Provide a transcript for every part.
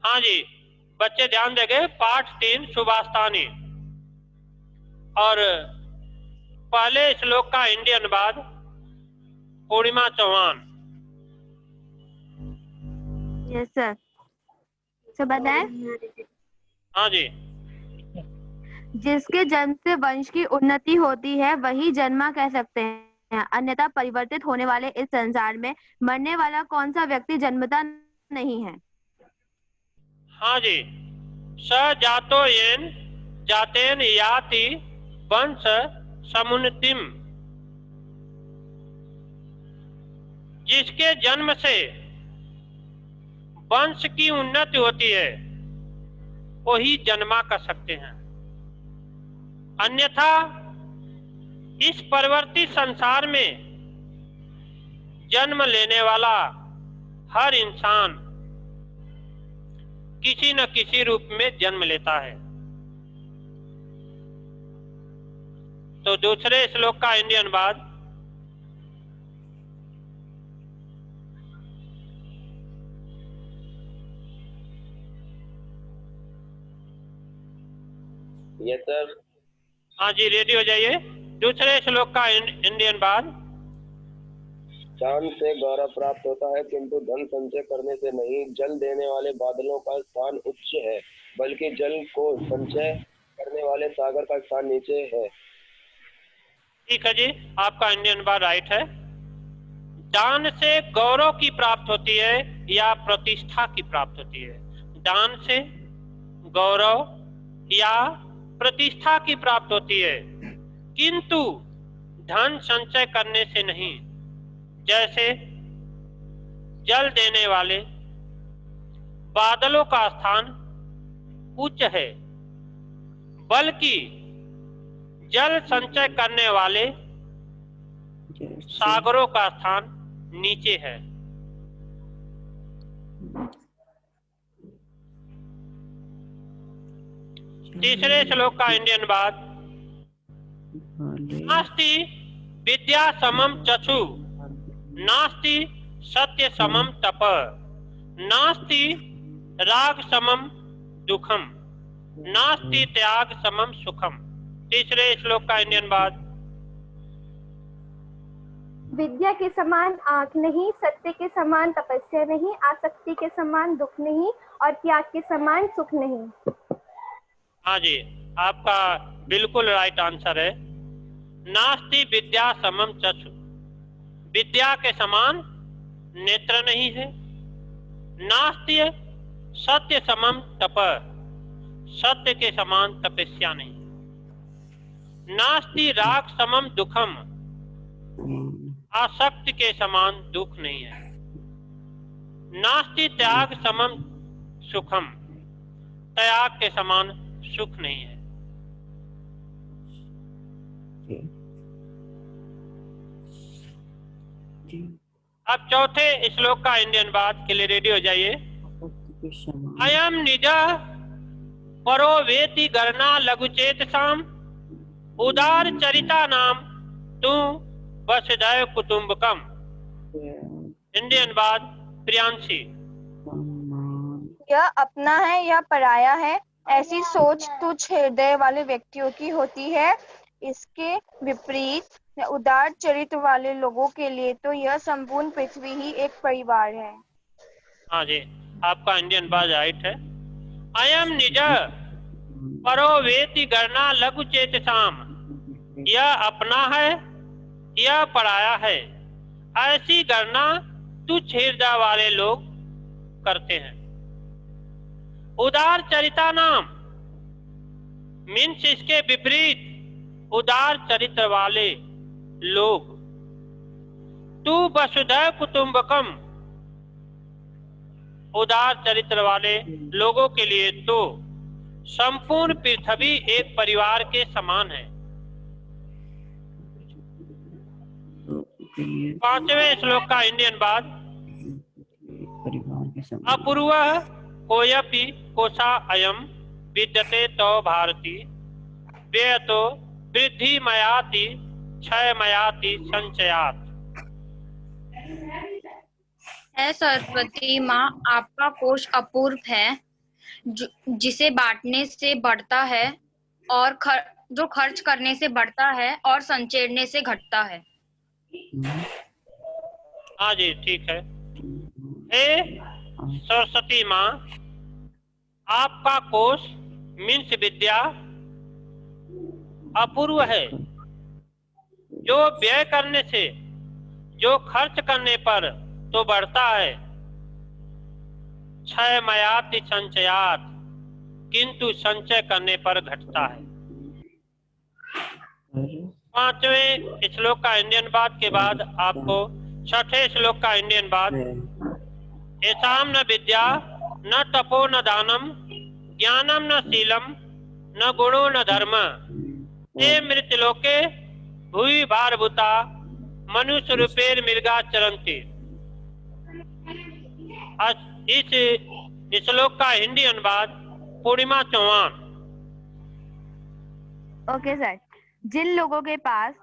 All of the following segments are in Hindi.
हाँ जी, बच्चे ध्यान देंगे। पाठ 3 सुभाषतानी। और पहले श्लोक का हिंदी अनुवाद Purnima Chauhan. Yes sir. Sir बताएं। हाँ जी। जिसके जन्म से वंश की उन्नति होती है वही जन्मा कह सकते हैं, अन्यथा परिवर्तित होने वाले इस संसार में मरने वाला कौन सा व्यक्ति जन्मता नहीं है। हाँ जी। स जातो येन जातेन याति वंश समुन्नतिम। जिसके जन्म से वंश की उन्नति होती है वही जन्मा कर सकते हैं, अन्यथा इस परिवर्तित संसार में जन्म लेने वाला हर इंसान किसी न किसी रूप में जन्म लेता है। तो दूसरे श्लोक का हिंदी अनुवाद। Yes sir. हाँ जी, रेडी हो जाइए। दूसरे श्लोक का हिंदी अनुवाद। चांद से गौरव प्राप्त होता है किंतु धन संचय करने से नहीं। जल देने वाले बादलों का स्थान उच्च है, बल्कि जल को संचय करने वाले सागर का स्थान नीचे है। ठीक है जी, आपका हिंदी अनुवाद राइट है। दान से गौरव की प्राप्त होती है या प्रतिष्ठा की प्राप्त होती है। दान से गौरव या प्रतिष्ठा की प्राप्त होती है, किंतु धन संचय करने से नहीं। जैसे जल देने वाले बादलों का स्थान उच्च है, बल्कि जल संचय करने वाले सागरों का स्थान नीचे है। तीसरे श्लोक का हिंदी अनुवाद। नास्ति विद्या समम चक्षु, नास्ति सत्य समम तप, नास्ति राग समम दुखम, नास्ति त्याग समम सुखम। तीसरे श्लोक का हिंदी अनुवाद। विद्या के समान आंख नहीं, सत्य के समान तपस्या नहीं, आसक्ति के समान दुख नहीं और त्याग के समान सुख नहीं। हाँ जी, आपका बिल्कुल राइट आंसर है। नास्ति विद्या समम चक्षु, विद्या के समान नेत्र नहीं है। नास्ति सत्य समम तप, सत्य के समान तपस्या नहीं। नास्ति राग समम दुखम, आसक्ति के समान दुख नहीं है। नास्ति त्याग समम सुखम, त्याग के समान सुख नहीं है। अब चौथे श्लोक का हिंदी अनुवाद के लिए रेडी हो जाइए। अयम निज परो वेति गणना लघुचेतसाम, उदार चरिता नाम तू वसुधैव कुटुंबकम। हिंदी अनुवाद प्रियांशी। यह अपना है या पराया है, ऐसी सोच तुच्छ हृदय वाले व्यक्तियों की होती है। इसके विपरीत उदार चरित्र वाले लोगों के लिए तो यह संपूर्ण पृथ्वी ही एक परिवार है। हाँ जी, आपका हिंदी अनुवाद राइट है। अयम निज परो वेति गणना लघु चेतसाम, यह अपना है यह पराया है, ऐसी गणना तुच्छ हृदय वाले लोग करते हैं। उदार चरिता नाम मीन्स इसके विपरीत उदार चरित्र वाले लोग। तू वसुधैव कुटुंबकम, उदार चरित्र वाले लोगों के लिए तो संपूर्ण पृथ्वी एक परिवार के समान है। पांचवें श्लोक का हिंदी अनुवाद। अपूर्व कोयपि कोशा अयम विद्यते तो भारती, व्ययतो वृद्धि मयाति क्षय मयाति संचयात्। है सरस्वती माँ, आपका कोष अपूर्व है, जिसे बांटने से बढ़ता है और जो खर्च करने से बढ़ता है और संचेरने से घटता है। हाँ जी, ठीक है। हे सरस्वती माँ, आपका कोष मीन्स विद्या अपूर्व है, जो व्यय करने से, जो खर्च करने पर तो बढ़ता है, क्षय मयाति संचयात, किंतु संचय करने पर घटता है। 5वें श्लोक का इंडियन बात के बाद आपको 6ठे श्लोक का इंडियन बात। एसाम न विद्या न तपो न दानम ज्ञानम न शीलम न गुणो न धर्म ते मृत्युलोके भूयि भारभूता मनुष्य रूपेर मृगा चरन्ति। इस श्लोक का हिंदी अनुवाद पूर्णिमा चौहान। Okay sir. जिन लोगों के पास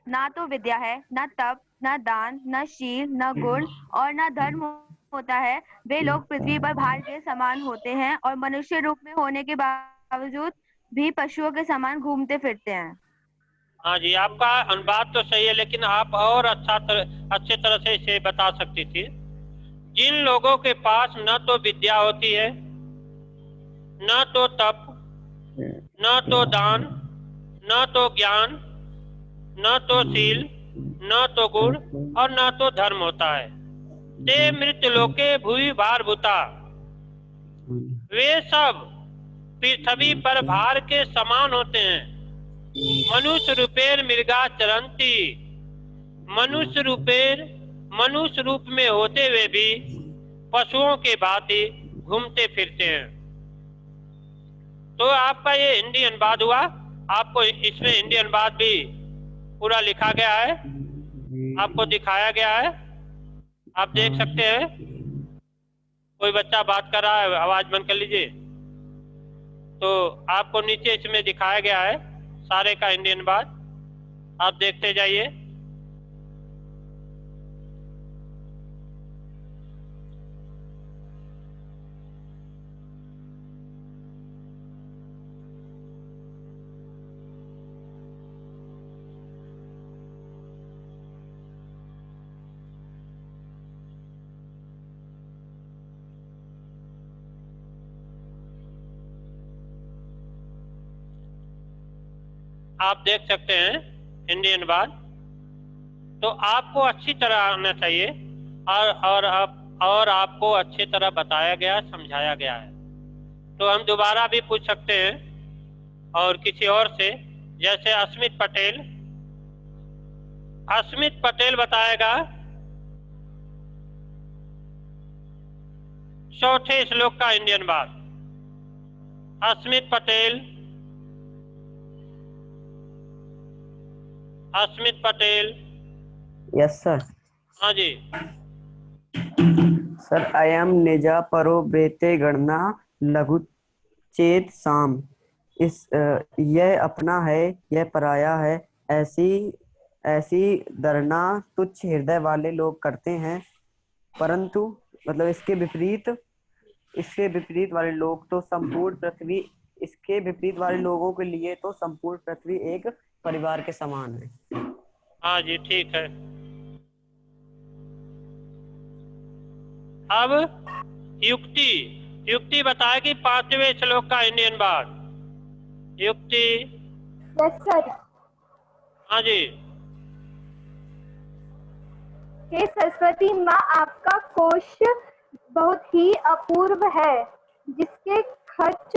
ना तो विद्या है, ना तप, ना दान, ना शील, ना गुण और ना धर्म होता है, वे लोग पृथ्वी पर भार के समान होते हैं और मनुष्य रूप में होने के बावजूद भी पशुओं के समान घूमते फिरते हैं। हाँ जी, आपका अनुवाद तो सही है, लेकिन आप और अच्छे तरह से इसे बता सकती थी। जिन लोगों के पास न तो विद्या होती है, न तो तप, न तो दान, न तो ज्ञान, न तो शील, न तो गुण और न तो धर्म होता है, ते मृत्युलोके भूयि भारभूता, वे सब पृथ्वी पर भार के समान होते हैं। मनुष्य रूपेर मृगा चरन्ति, मनुष्य रूप में होते हुए भी पशुओं के भांति घूमते फिरते हैं। तो आपका ये हिंदी अनुवाद हुआ। आपको इसमें हिंदी अनुवाद भी पूरा लिखा गया है, आपको दिखाया गया है, आप देख सकते हैं। कोई बच्चा बात कर रहा है, आवाज बंद कर लीजिए। तो आपको नीचे इसमें दिखाया गया है सारे का हिंदी अनुवाद, आप देखते जाइए। आप देख सकते हैं हिंदी अनुवाद। तो आपको अच्छी तरह आना चाहिए और आपको अच्छी तरह बताया गया, समझाया गया है। तो हम दोबारा भी पूछ सकते हैं और किसी और से, जैसे अस्मित पटेल बताएगा 4ठे श्लोक का हिंदी अनुवाद। अस्मित पटेल। Yes sir. हाँ जी सर, अयम निजा परो ब्रेते गणना लघु चेत साम। यह अपना है, यह पराया है, ऐसी दरना तुच्छ हृदय वाले लोग करते हैं, परंतु मतलब इसके विपरीत वाले लोग तो संपूर्ण पृथ्वी, इसके विपरीत वाले लोगों के लिए तो संपूर्ण पृथ्वी एक परिवार के समान है। हाँ जी, ठीक है। अब युक्ति बताएगी 5वें श्लोक का हिंदी अनुवाद। युक्ति। Yes sir. हाँ जी। हे सरस्वती माँ, आपका कोष बहुत ही अपूर्व है, जिसके खर्च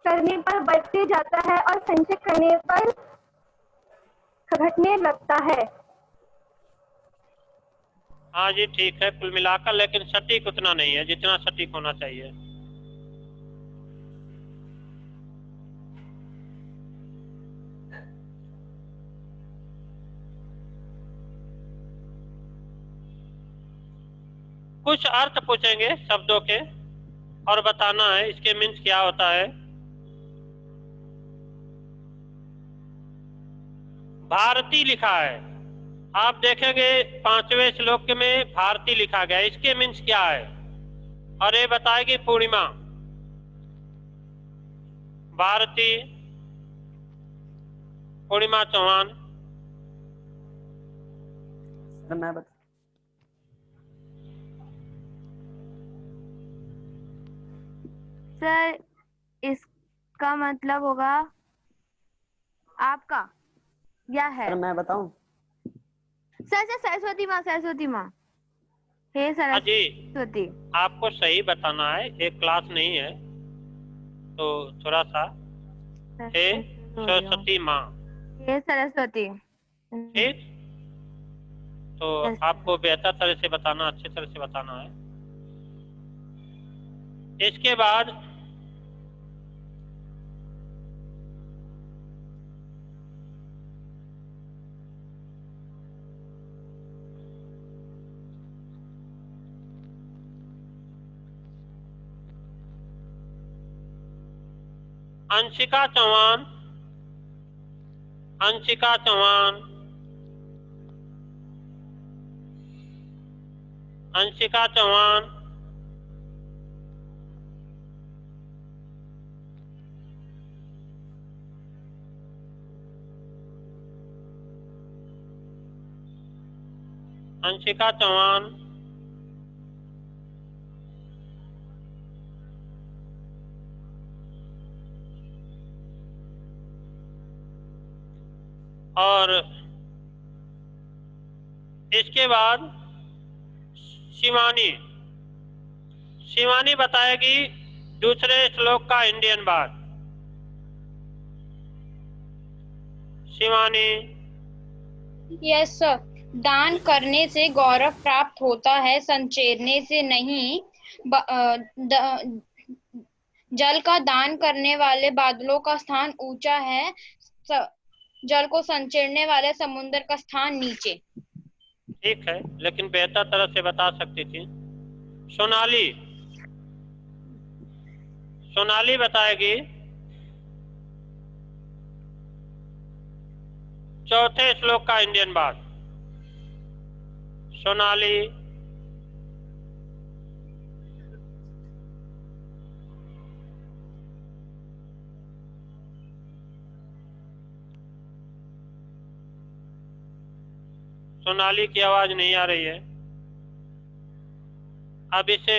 करने पर बढ़ते जाता है और संचय करने पर घटने लगता है। हाँ जी, ठीक है कुल मिलाकर, लेकिन सटीक उतना नहीं है जितना सटीक होना चाहिए। कुछ अर्थ पूछेंगे शब्दों के और बताना है इसके मीन्स क्या होता है। भारती लिखा है, आप देखेंगे 5वें श्लोक में भारती लिखा गया, इसके मीन्स क्या है? और ये बताएगी पूर्णिमा। भारती, पूर्णिमा चौहान। सर मैं बता सर इसका मतलब होगा आपका या है? सर मैं बताऊं? सर सरस्वती माँ, सरस्वती माँ। हे हाँ जी, सरस्वती। आपको सही बताना है, एक क्लास नहीं है तो थोड़ा सा। हे सरस्वती माँ, हे सरस्वती। ठीक? तो आपको बेहतर तरह से बताना, अच्छे तरह से बताना है। इसके बाद अंशिका चौहान, अंशिका चौहान, अंशिका चौहान। अंशिका चौहान, और इसके बाद शिवानी, शिवानी बताएगी दूसरे श्लोक का इंडियन बात। शिवानी। Yes sir. दान करने से गौरव प्राप्त होता है, संचेरने से नहीं। जल का दान करने वाले बादलों का स्थान ऊंचा है, जल को संचेरने वाले समुद्र का स्थान नीचे। ठीक है, लेकिन बेहतर तरह से बता सकती थी। सोनाली, सोनाली बताएगी चौथे श्लोक का इंडियन बात। सोनाली। सोनाली की आवाज नहीं आ रही है। अब इसे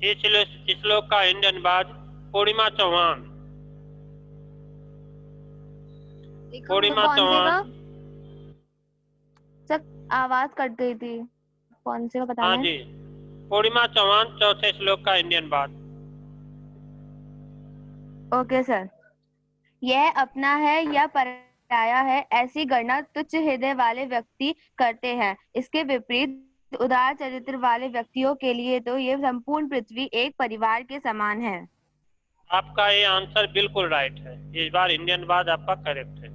इस श्लोक का इंडियन बात पूर्णिमा चौहान। पूर्णिमा चौहान। सर आवाज कट गई थी, कौन से का बताना हाँ है? जी, पूर्णिमा चौहान चौथे श्लोक का इंडियन बात। Okay sir. यह अपना है या पराया है, ऐसी गणना तुच्छ हृदय वाले व्यक्ति करते हैं। इसके विपरीत उदार चरित्र वाले व्यक्तियों के लिए तो ये संपूर्ण पृथ्वी एक परिवार के समान है। आपका ये आंसर बिल्कुल राइट है। इस बार इंडियन बात आपका करेक्ट है।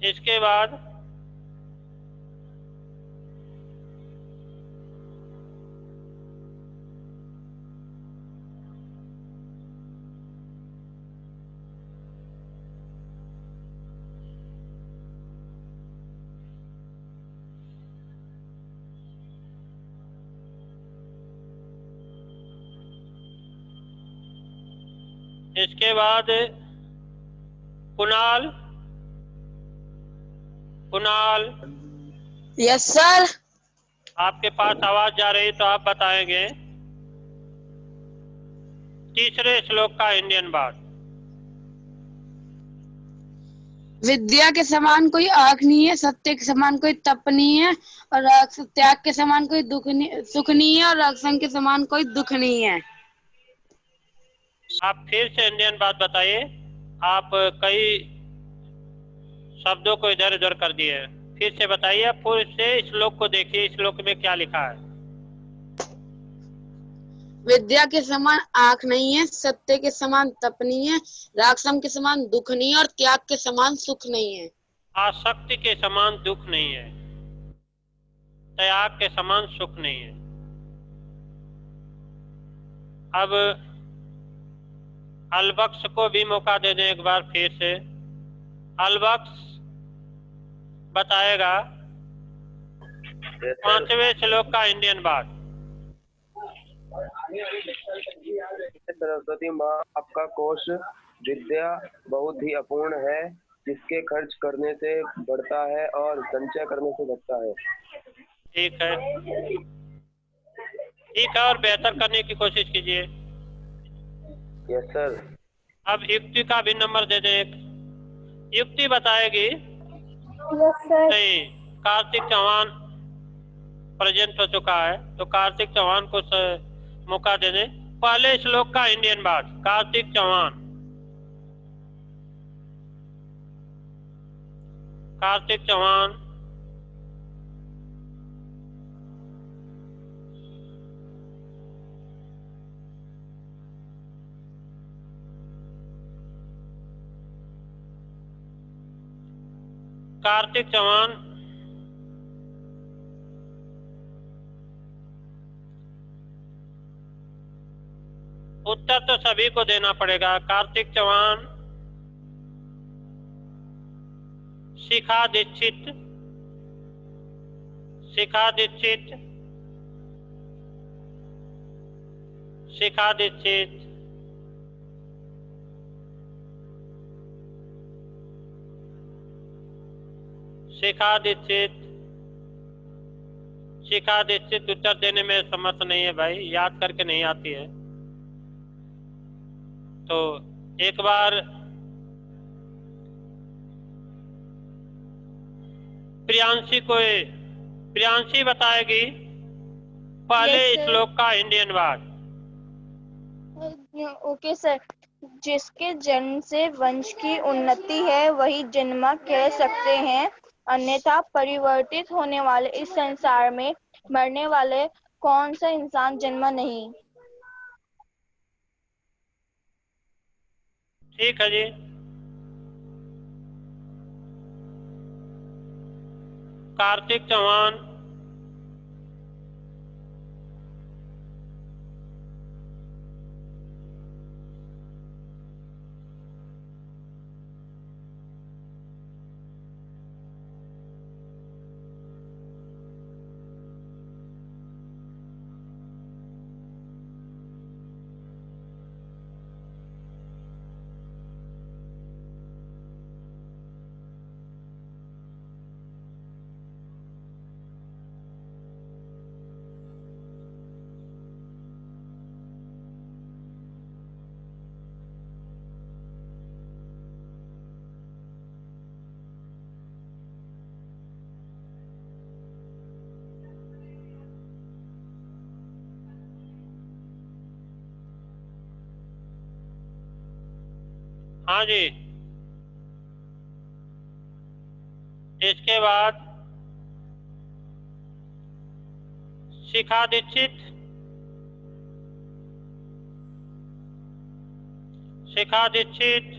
इसके बाद इसके बाद कुणाल, कुणाल। Yes sir. आपके पास आवाज जा रही तो आप बताएंगे तीसरे श्लोक का इंडियन बात। विद्या के समान कोई आँख नहीं है, सत्य के समान कोई तप नहीं है, और त्याग के समान कोई सुख नहीं है, और राक्षस के समान कोई दुख नहीं है। आप फिर से इंडियन बात बताइए। आप कई शब्दों को इधर उधर कर दिए। फिर से बताइए, फिर से श्लोक को देखिए, श्लोक में क्या लिखा है। विद्या के समान आँख नहीं है, सत्य के समान तप नहीं है, राक्षस के समान दुख नहीं है, और त्याग के समान सुख नहीं है। आसक्ति के समान दुख नहीं है, त्याग के समान सुख नहीं है। अब अलबख्श को भी मौका दे दें एक बार फिर से। अलबख्श बताएगा Yes, sir. 5वें श्लोक का इंडियन बात। सरस्वती माँ आपका कोश विद्या बहुत ही अपूर्ण है, जिसके खर्च करने से बढ़ता है और संचय करने से घटता है। ठीक है, ठीक है, और बेहतर करने की कोशिश कीजिए। Yes sir. अब युक्ति का भी नंबर दे दें। एक युक्ति बताएगी। Yes sir. नहीं, कार्तिक चौहान प्रेजेंट हो चुका है, तो कार्तिक चौहान को मौका दे दें। पहले श्लोक का इंडियन बात, कार्तिक चौहान। कार्तिक चौहान। कार्तिक चौहान। उत्तर तो सभी को देना पड़ेगा। कार्तिक चौहान, शिखा दीक्षित, शिखा दीक्षित, शिखा दीक्षित, शिखा दीक्षित, शिखा दीक्षित उत्तर देने में समर्थ नहीं है भाई, याद करके नहीं आती है। तो एक बार प्रियांशी बताएगी पहले श्लोक का इंडियन वर्ड। Okay sir. जिसके जन्म से वंश की उन्नति है वही जन्मा कह सकते हैं, अन्यथा परिवर्तित होने वाले इस संसार में मरने वाले कौन सा इंसान जन्मा नहीं। ठीक है जी। कार्तिक चौहान, हाँ जी। इसके बाद शिखा दीक्षित, शिखा दीक्षित,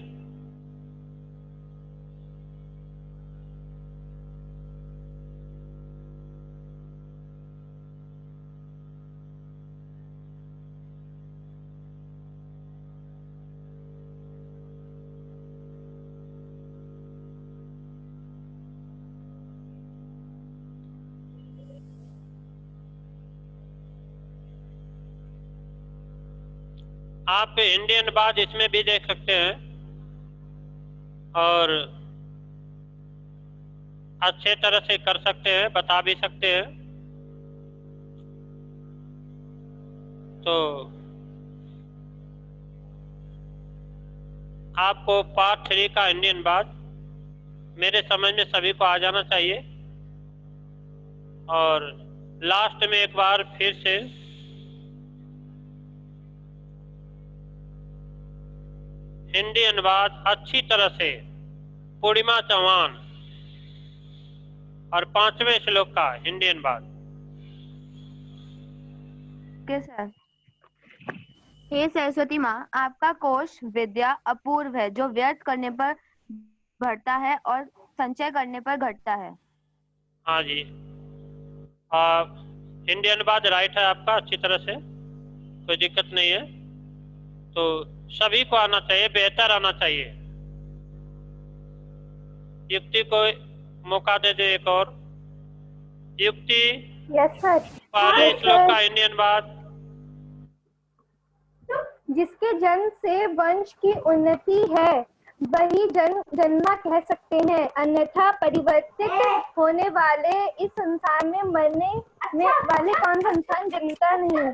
आप इंडियन बात इसमें भी देख सकते हैं और अच्छे तरह से कर सकते हैं, बता भी सकते हैं। तो आपको पार्ट 3 का इंडियन बात मेरे समझ में सभी को आ जाना चाहिए। और लास्ट में एक बार फिर से हिंदी अनुवाद अच्छी तरह से पूर्णिमा चौहान और 5वें श्लोक का हिंदी अनुवाद। सर। हे सरस्वती माँ, आपका कोश विद्या अपूर्व है, जो व्यर्थ करने पर बढ़ता है और संचय करने पर घटता है। हाँ जी, हिंदी अनुवाद राइट है आपका, अच्छी तरह से, कोई दिक्कत नहीं है। तो सभी को आना चाहिए, बेहतर आना चाहिए। युक्ति को मौका दे दे एक और। युक्ति, यस सर। पहले श्लोक का इंडियन अनुवाद। जिसके जन्म से वंश की उन्नति है वही जन्मा कह सकते हैं, अन्यथा परिवर्तित होने वाले इस संसार में मरने वाले कौन सा इंसान जन्मता नहीं।